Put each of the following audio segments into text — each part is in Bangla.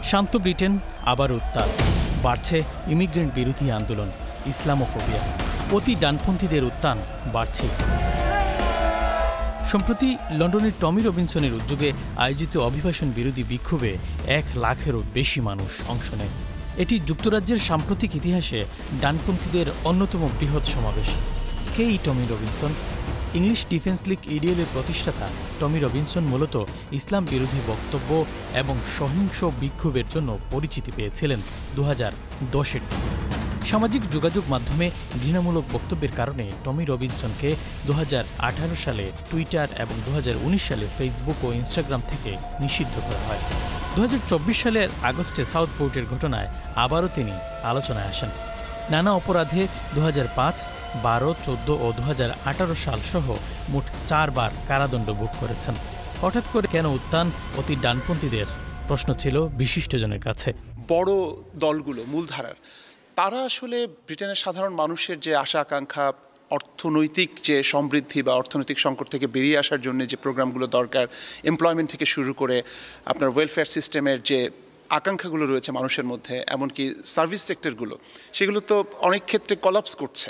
শান্ত ব্রিটেন আবার উত্তাল, বাড়ছে ইমিগ্রেন্ট বিরোধী আন্দোলন, ইসলামোফোবিয়া, অতি ডানপন্থীদের উত্থান বাড়ছে। সম্প্রতি লন্ডনের টমি রবিনসনের উদ্যোগে আয়োজিত অভিবাসন বিরোধী বিক্ষোভে 1 লাখেরও বেশি মানুষ অংশ নেয়। এটি যুক্তরাজ্যের সাম্প্রতিক ইতিহাসে ডানপন্থীদের অন্যতম বৃহৎ সমাবেশ। কে এই টমি রবিনসন? ইংলিশ ডিফেন্স লিগ ইডিএলের প্রতিষ্ঠাতা টমি রবিনসন মূলত ইসলাম বিরোধী বক্তব্য এবং সহিংস বিক্ষোভের জন্য পরিচিতি পেয়েছিলেন 2010-এর দিকে। সামাজিক যোগাযোগ মাধ্যমে ঘৃণামূলক বক্তব্যের কারণে টমি রবিনসনকে 2018 সালে টুইটার এবং 2019 সালে ফেসবুক ও ইনস্টাগ্রাম থেকে নিষিদ্ধ করা হয়। 2024 সালের আগস্টে সাউথপোর্টের ঘটনায় আবারও তিনি আলোচনায় আসেন। নানা অপরাধে 2005, 12, 14 ও 2018 সাল সহ মোট 4 বার কারাদণ্ড ভোগ করেছেন। হঠাৎ করে কেন উত্থান অতি ডানপন্থীদের? প্রশ্ন ছিল বিশিষ্টজনের কাছে। বড় দলগুলো মূলধারার তারা আসলে ব্রিটেনের সাধারণ মানুষের যে আশা আকাঙ্ক্ষা, অর্থনৈতিক যে সমৃদ্ধি বা অর্থনৈতিক সংকট থেকে বেরিয়ে আসার জন্য যে প্রোগ্রামগুলো দরকার, এমপ্লয়মেন্ট থেকে শুরু করে আপনার ওয়েলফেয়ার সিস্টেমের যে আকাঙ্ক্ষাগুলো রয়েছে মানুষের মধ্যে, এমনকি সার্ভিস সেক্টরগুলো, সেগুলো তো অনেক ক্ষেত্রে কলাপস করছে।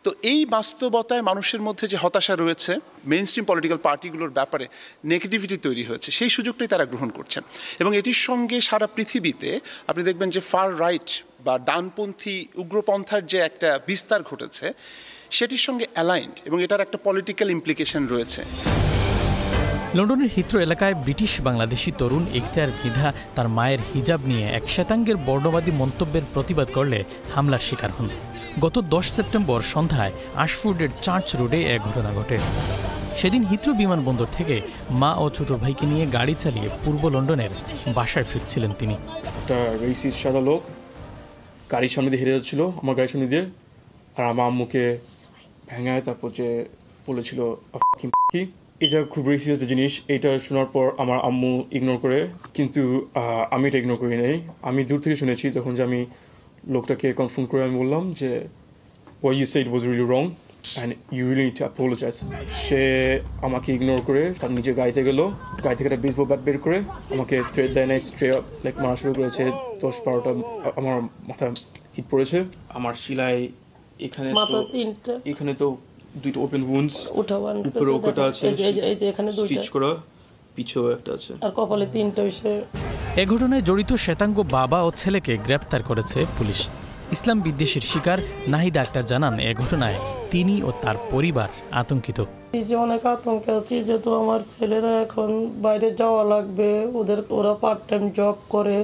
তো এই বাস্তবতায় মানুষের মধ্যে যে হতাশা রয়েছে, মেইন স্ট্রিম পলিটিক্যাল পার্টিগুলোর ব্যাপারে নেগেটিভিটি তৈরি হয়েছে, সেই সুযোগটাই তারা গ্রহণ করছেন। এবং এটির সঙ্গে সারা পৃথিবীতে আপনি দেখবেন যে ফার রাইট বা ডানপন্থী উগ্রপন্থার যে একটা বিস্তার ঘটেছে, সেটির সঙ্গে অ্যালাইন্ড, এবং এটার একটা পলিটিক্যাল ইমপ্লিকেশন রয়েছে। লন্ডনের হিথ্রো এলাকায় ব্রিটিশ বাংলাদেশি তরুণ ইখতিয়ার মৃধা তার মায়ের হিজাব নিয়ে এক শ্বেতাঙ্গের বর্ণবাদী মন্তব্যের প্রতিবাদ করলে হামলার শিকার হন। গত 10 সেপ্টেম্বর সন্ধ্যায় আশফোর্ডের চার্চ রোডে এ ঘটনা ঘটে। সেদিন হিথ্রো বিমানবন্দর থেকে মা ও ছোট ভাইকে নিয়ে গাড়ি চালিয়ে পূর্ব লন্ডনের বাসায় ফিরছিলেন তিনি। একটা রেসিস্ট সাদা লোক গাড়ির সামনে দিয়ে হেরে যাচ্ছিল, আমার গাড়ির সামনে দিয়ে, আর আমার আম্মুকে ভেঙায় তারপর যে বলেছিল এটা খুব রেসিস্ট জিনিস। এটা শোনার পর আমার আম্মু ইগনোর করে, কিন্তু আমি এটা ইগনোর করি নাই। আমি দূর থেকে শুনেছি, তখন যে আমি লোকটাকে কনফার্ম করে আমি বললাম যে what you said was really wrong and you really need to apologize. সে আমাকে ইগনোর করে তার নিজের গাড়িতে গেল, গাড়ি থেকে একটা বেসবল ব্যাট বের করে আমাকে থ্রেড দেয় নাই, স্ট্রে লাইক মারা শুরু করেছে। 10-12টা আমার মাথায় হিট পড়েছে। আমার শিলাই এখানে এখানে তো 2টা ওপেন উন্ডস, উপরে ওটা আছে, এই যে এখানে 2টা স্টিচ করা, পিছেও একটা আছে, আর কপালে 3টা হইছে। এ ঘটনায় জড়িত শ্বেতাঙ্গ বাবা ও ছেলেকে গ্রেপ্তার করেছে পুলিশ। ইসলাম বিদ্বেষের শিকার নাহিদা আক্তার জানান, এ ঘটনায় তিনি ও তার পরিবার আতঙ্কিত। যে অনেক আতঙ্কে আছি, যেহেতু আমার ছেলেরা এখন বাইরে যাওয়া লাগবে, ওরা পার্ট টাইম জব করে।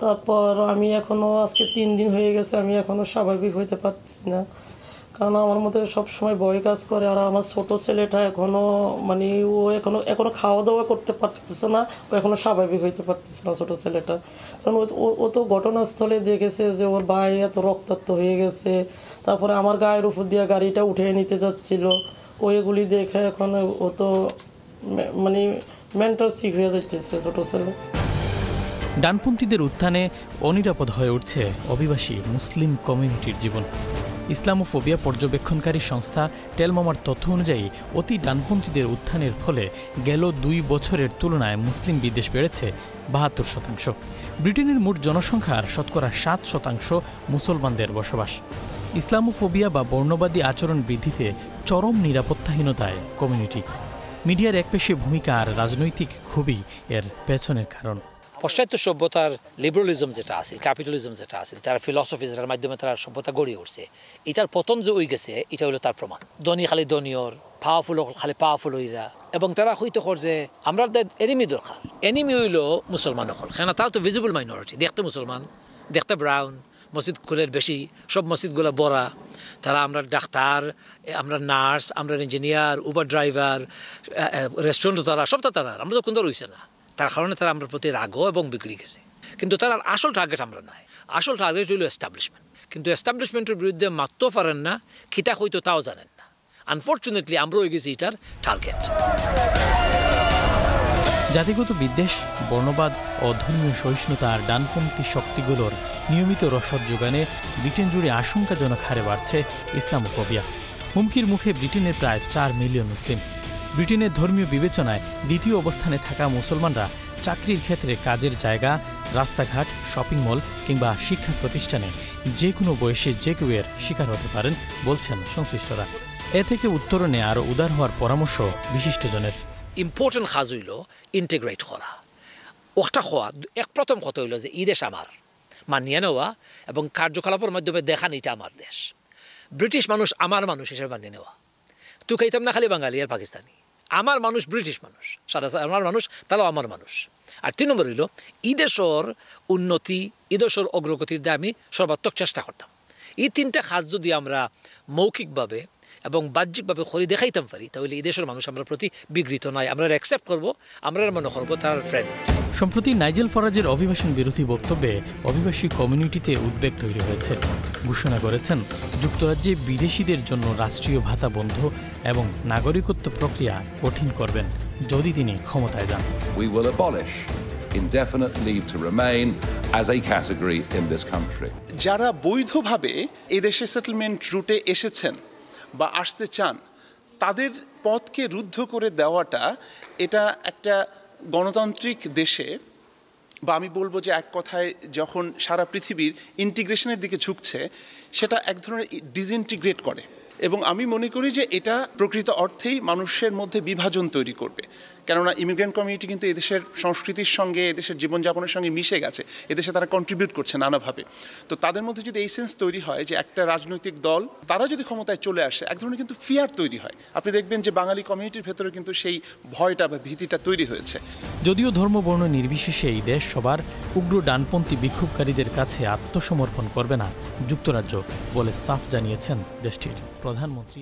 তারপর আমি এখনো আজকে 3 দিন হয়ে গেছে, আমি এখনো স্বাভাবিক হইতে পারছি না, কারণ আমার মধ্যে সবসময় ভয় কাজ করে। আর আমার ছোট ছেলেটা এখনো মানে ও এখনো খাওয়া দাওয়া করতে পারতেছে না, ও এখনো স্বাভাবিক হইতে পারতেছে না ছোট ছেলেটা। কারণ ও তো ঘটনাস্থলে দেখেছে যে ওর ভাই এত রক্তাক্ত হয়ে গেছে, তারপরে আমার গায়ের উপর দিয়ে গাড়িটা উঠে নিতে যাচ্ছিল, ও এগুলি দেখে এখন ও তো মানে মেন্টাল সিক হয়ে যাচ্ছে ছোট ছেলে। ডানপন্থীদের উত্থানে অনিরাপদ হয়ে উঠছে অভিবাসী মুসলিম কমিউনিটির জীবন। ইসলামোফোবিয়া পর্যবেক্ষণকারী সংস্থা টেলমামার তথ্য অনুযায়ী অতি ডানপন্থীদের উত্থানের ফলে গেল 2 বছরের তুলনায় মুসলিম বিদ্বেষ বেড়েছে 72%। ব্রিটেনের মোট জনসংখ্যার শতকরা 7% মুসলমানদের বসবাস। ইসলামোফোবিয়া বা বর্ণবাদী আচরণ বৃদ্ধিতে চরম নিরাপত্তাহীনতায় কমিউনিটি। মিডিয়ার একপেশে ভূমিকা আর রাজনৈতিক ক্ষোভই এর পেছনের কারণ। পাশ্চাত্য সভ্যতার লিবারালিজম যেটা আছে, ক্যাপিটালিজম যেটা আছে, তার ফিলসফি যেটার মাধ্যমে তারা সভ্যতা গড়ে উঠছে, এটার পতন যে হয়ে গেছে, এটা হলো তার প্রমাণ। ধনী খালি ধনীয়র, পাওয়ারফুল খালি পাওয়ারফুল হইরা, এবং তারা হইতে যে আমরা এনিমি দরকার। এনিমি হইল মুসলমান হল, কেন তারা তো ভিজিবল মাইনরিটি, দেখতে মুসলমান, দেখতে ব্রাউন, মসজিদ খুলের বেশি, সব মসজিদগুলো বড়া। তারা আমরা ডাক্তার, আমরা নার্স, আমরা ইঞ্জিনিয়ার, উবার ড্রাইভার, রেস্টুরেন্ট, তারা সবটা তারা, আমরা তো কোন রয়েছে না। তার কারণে তারা আমরা প্রতি রাগও এবং বিগড়ে গেছে। কিন্তু তার আসল টার্গেট আমরা নাই, আসল টার্গেট হইল এস্টাবলিশমেন্ট। কিন্তু এস্টাবলিশমেন্টের বিরুদ্ধে মারতেও পারেন না, খিতা হয়তো তাও জানেন না। আনফর্চুনেটলি আমরা হয়ে গেছি এটার টার্গেট। জাতিগত বিদ্বেষ, বর্ণবাদ ও ধর্মীয় সহিষ্ণুতা আর ডানপন্থী শক্তিগুলোর নিয়মিত রসদ যোগানে ব্রিটেন জুড়ে আশঙ্কাজনক হারে বাড়ছে ইসলামোফোবিয়া। হুমকির মুখে ব্রিটেনের প্রায় 4 মিলিয়ন মুসলিম। ব্রিটেনের ধর্মীয় বিবেচনায় দ্বিতীয় অবস্থানে থাকা মুসলমানরা চাকরির ক্ষেত্রে কাজের জায়গা, রাস্তাঘাট, শপিং মল কিংবা শিক্ষা প্রতিষ্ঠানে যে কোনো বয়সে যে কেউ এর শিকার হতে পারেন বলছেন সংশ্লিষ্টরা। এ থেকে উত্তরণে আরও উদার হওয়ার পরামর্শ বিশিষ্টজনের। ইম্পর্টেন্ট কাজ হইল ইন্টিগ্রেট করা। ওটা হওয়া এক প্রথম কথা হইল যে এই দেশ আমার, মানিয়ে নেওয়া এবং কার্যকলাপের মাধ্যমে দেখান এটা আমার দেশ। ব্রিটিশ মানুষ আমার মানুষ হিসেবে মানিয়ে নেওয়া। তুই খাইতাম না খালি বাঙালি আর পাকিস্তানি, আমার মানুষ ব্রিটিশ মানুষ, সাদা আমার মানুষ, তারাও আমার মানুষ। আর 3 নম্বর হইল এই দেশের উন্নতি, এই দেশের অগ্রগতির দিয়ে আমি সর্বাত্মক চেষ্টা করতাম। এই 3টা কাজ যদি আমরা মৌখিকভাবে এবং বাহ্যিকভাবে করে দেখাইতাম পারি, তাহলে এই দেশের মানুষ আমরা প্রতি বিঘ্নিত নয়, আমরা অ্যাকসেপ্ট করবো, আমরা মনে করবো তার ফ্রেন্ড। সম্প্রতি নাইজেল ফারাজের অভিবাসন বিরোধী বক্তব্যে অভিবাসী কমিউনিটিতে উদ্বেগ তৈরি হয়েছে। ঘোষণা করেছেন যুক্তরাজ্যে বিদেশিদের জন্য রাষ্ট্রীয় ভাতা বন্ধ এবং নাগরিকত্ব প্রক্রিয়া কঠিন করবেন যদি তিনি ক্ষমতায় যান। We will abolish indefinite leave to remain as a category in this country. যারা বৈধভাবে এদেশে সেটেলমেন্ট রুটে এসেছেন বা আসতে চান, তাদের পথকে রুদ্ধ করে দেওয়াটা এটা একটা গণতান্ত্রিক দেশে, বা আমি বলবো যে এক কথায় যখন সারা পৃথিবীর ইন্টিগ্রেশনের দিকে ঝুঁকছে, সেটা এক ধরনের ডিসইন্টিগ্রেট করে। এবং আমি মনে করি যে এটা প্রকৃত অর্থেই মানুষের মধ্যে বিভাজন তৈরি করবে। কেননা ইমিগ্রেন্ট কমিউনিটি কিন্তু এদেশের সংস্কৃতির সঙ্গে, এদেশের জীবনযাপনের সঙ্গে মিশে গেছে, এদেশে তারা কন্ট্রিবিউট করছে নানাভাবে। তো তাদের মধ্যে যদি এই সেন্স তৈরি হয় যে একটা রাজনৈতিক দল তারা যদি ক্ষমতায় চলে আসে, এক ধরনের কিন্তু ফিয়ার তৈরি হয়। আপনি দেখবেন যে বাঙালি কমিউনিটির ভেতরে কিন্তু সেই ভয়টা বা ভীতিটা তৈরি হয়েছে। যদিও ধর্ম বর্ণ নির্বিশেষে এই দেশ সবার উগ্র ডানপন্থী বিক্ষোভকারীদের কাছে আত্মসমর্পণ করবে না যুক্তরাজ্য বলে সাফ জানিয়েছেন দেশটির প্রধানমন্ত্রী।